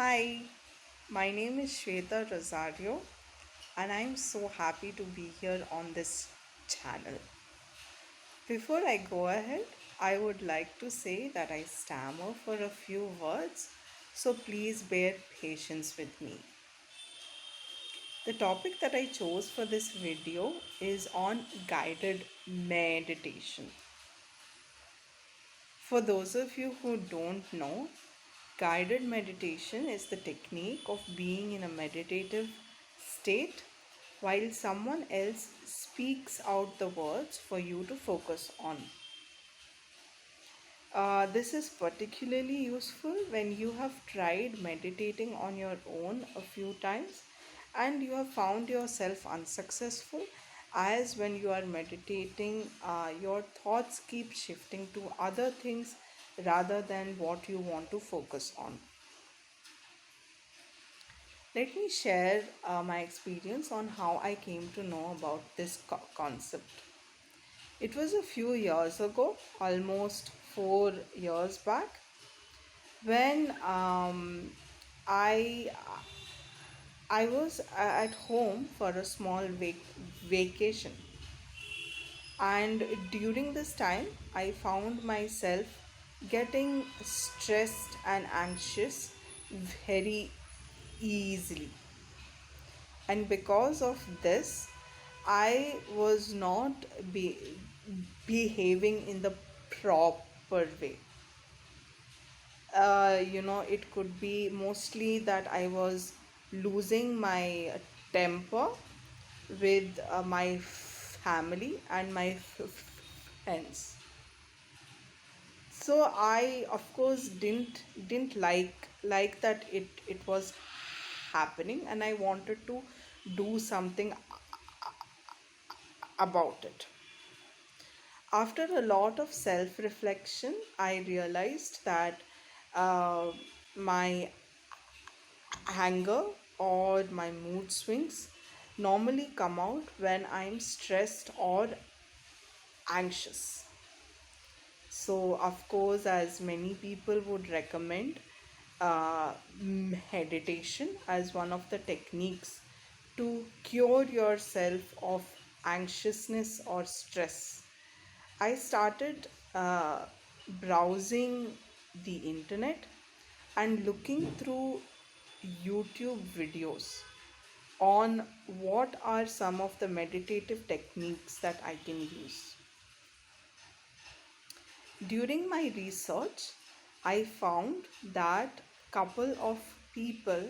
Hi, my name is Shwetha Rosario, and I'm so happy to be here on this channel. Before I go ahead, I would like to say that I stammer for a few words, so please bear patience with me. The topic that I chose for this video is on guided meditation. For those of you who don't know, guided meditation is the technique of being in a meditative state while someone else speaks out the words for you to focus on. This is particularly useful when you have tried meditating on your own a few times and you have found yourself unsuccessful, as when you are meditating, your thoughts keep shifting to other things rather than what you want to focus on. Let me share my experience on how I came to know about this concept. It was a few years ago, almost 4 years back, when I I was at home for a small vacation, and during this time, I found myself getting stressed and anxious very easily, and because of this, I was not behaving in the proper way. It could be mostly that I was losing my temper with my family and my friends. So I, of course, didn't like that it was happening, and I wanted to do something about it. After a lot of self reflection, I realized that uh, my anger or my mood swings normally come out when I'm stressed or anxious. So, of course, as many people would recommend, meditation as one of the techniques to cure yourself of anxiousness or stress. I started browsing the internet and looking through YouTube videos on what are some of the meditative techniques that I can use. During my research, I found that couple of people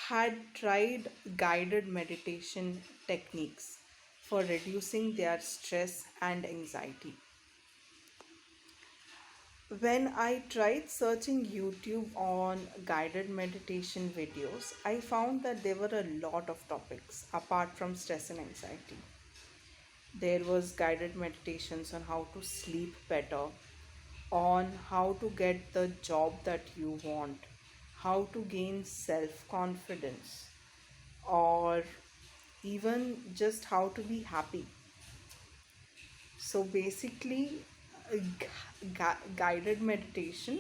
had tried guided meditation techniques for reducing their stress and anxiety. When I tried searching YouTube on guided meditation videos, I found that there were a lot of topics apart from stress and anxiety. There was guided meditations on how to sleep better, on how to get the job that you want, how to gain self confidence, or even just how to be happy. So basically, guided meditation,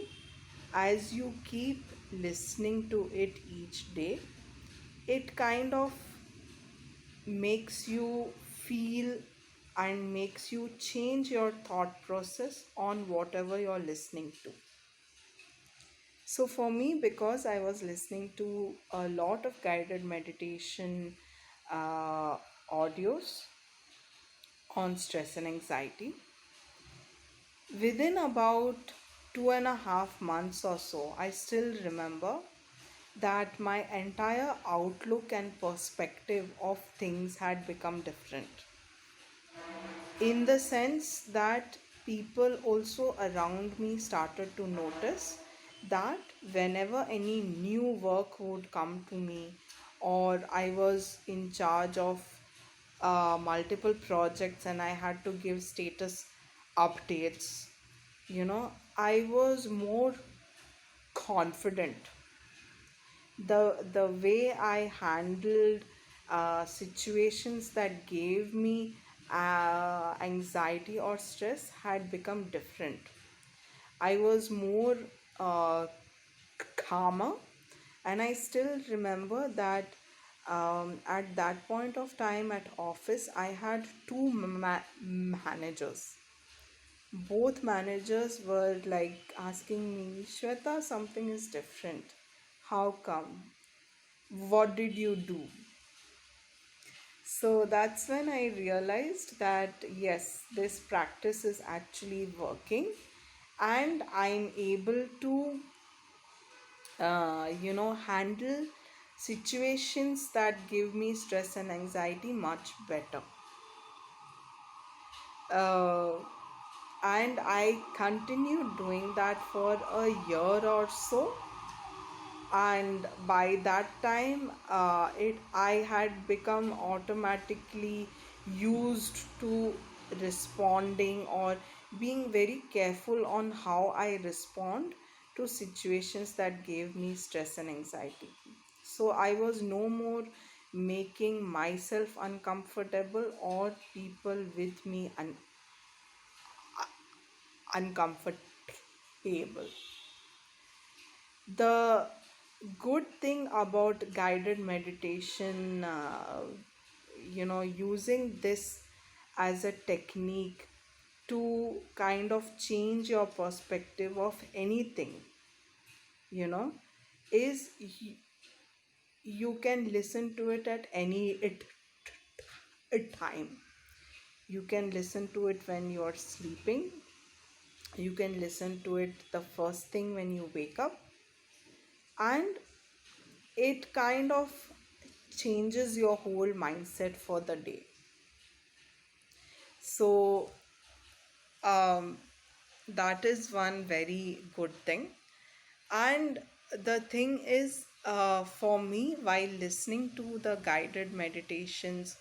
as you keep listening to it each day, it kind of makes you feel and makes you change your thought process on whatever you're listening to. So, for me, because I was listening to a lot of guided meditation uh, audios on stress and anxiety, within about 2.5 months or so, I still remember that my entire outlook and perspective of things had become different. In the sense that people also around me started to notice that whenever any new work would come to me, or I was in charge of multiple projects and I had to give status updates, I was more confident. The way I handled situations that gave me anxiety or stress had become different. I was more uh, calmer, And I still remember that at that point of time at office, I had two managers. Both managers were like asking me, Shweta, something is different. How come? What did you do? So that's when I realized that yes, this practice is actually working, and I'm able to, handle situations that give me stress and anxiety much better. Uh, and I continued doing that for a year or so, and by that time it I had become automatically used to responding or being very careful on how I respond to situations that gave me stress and anxiety. So I was no more making myself uncomfortable or people with me uncomfortable. The good thing about guided meditation, using this as a technique to kind of change your perspective of anything, you know, is you can listen to it at any time. You can listen to it when you're sleeping. You can listen to it the first thing when you wake up, and it kind of changes your whole mindset for the day. So um, that is one very good thing. And the thing is, for me, while listening to the guided meditations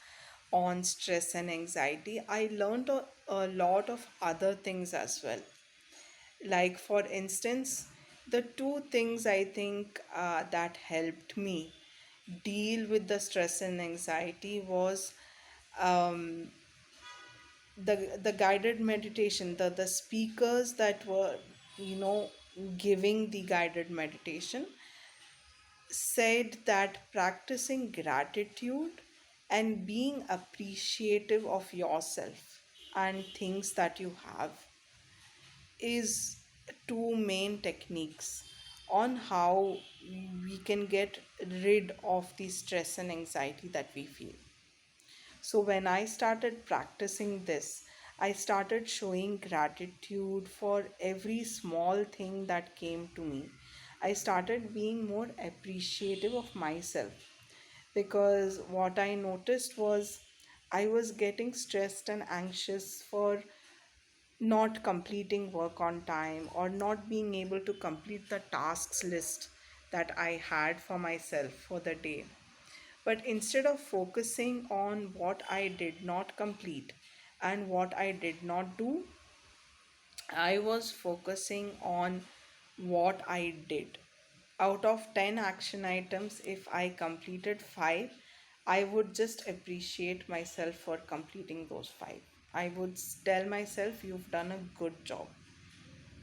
on stress and anxiety, I learned a lot of other things as well. Like, for instance, the two things I think that helped me deal with the stress and anxiety was um, the guided meditation, the speakers that were, you know, giving the guided meditation said that practicing gratitude and being appreciative of yourself and things that you have is two main techniques on how we can get rid of the stress and anxiety that we feel. So when I started practicing this, I started showing gratitude for every small thing that came to me. I started being more appreciative of myself, because what I noticed was I was getting stressed and anxious for not completing work on time or not being able to complete the tasks list that I had for myself for the day. But instead of focusing on what I did not complete and what I did not do, I was focusing on what I did. Out of 10 action items, if I completed 5, I would just appreciate myself for completing those 5. I would tell myself, you've done a good job.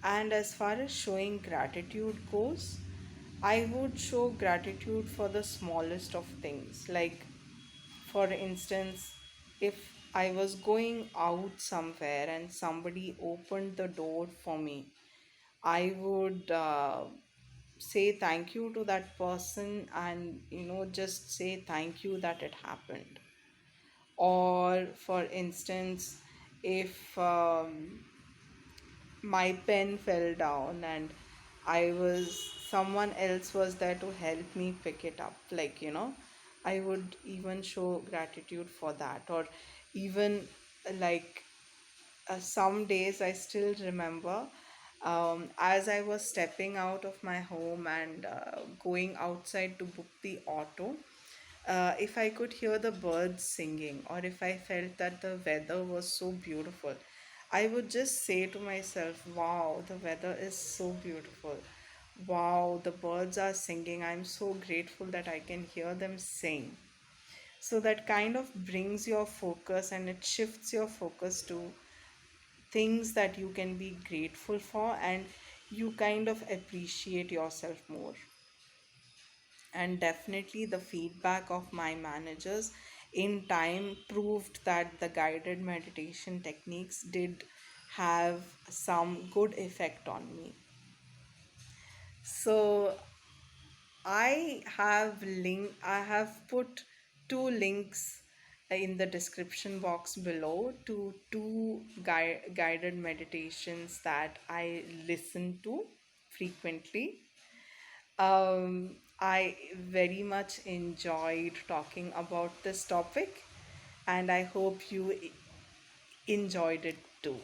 And as far as showing gratitude goes, I would show gratitude for the smallest of things. Like, for instance, if I was going out somewhere and somebody opened the door for me, I would say thank you to that person, and just say thank you that it happened. Or for instance, if my pen fell down and someone else was there to help me pick it up, like, I would even show gratitude for that. Or even, like, some days I still remember, as I was stepping out of my home and going outside to book the auto, if I could hear the birds singing, or if I felt that the weather was so beautiful, I would just say to myself, wow, the weather is so beautiful. Wow, the birds are singing. I'm so grateful that I can hear them sing. So that kind of brings your focus, and it shifts your focus to things that you can be grateful for, and you kind of appreciate yourself more. And definitely the feedback of my managers in time proved that the guided meditation techniques did have some good effect on me. So I have put two links in the description box below to two guided meditations that I listen to frequently. I very much enjoyed talking about this topic, and I hope you enjoyed it too.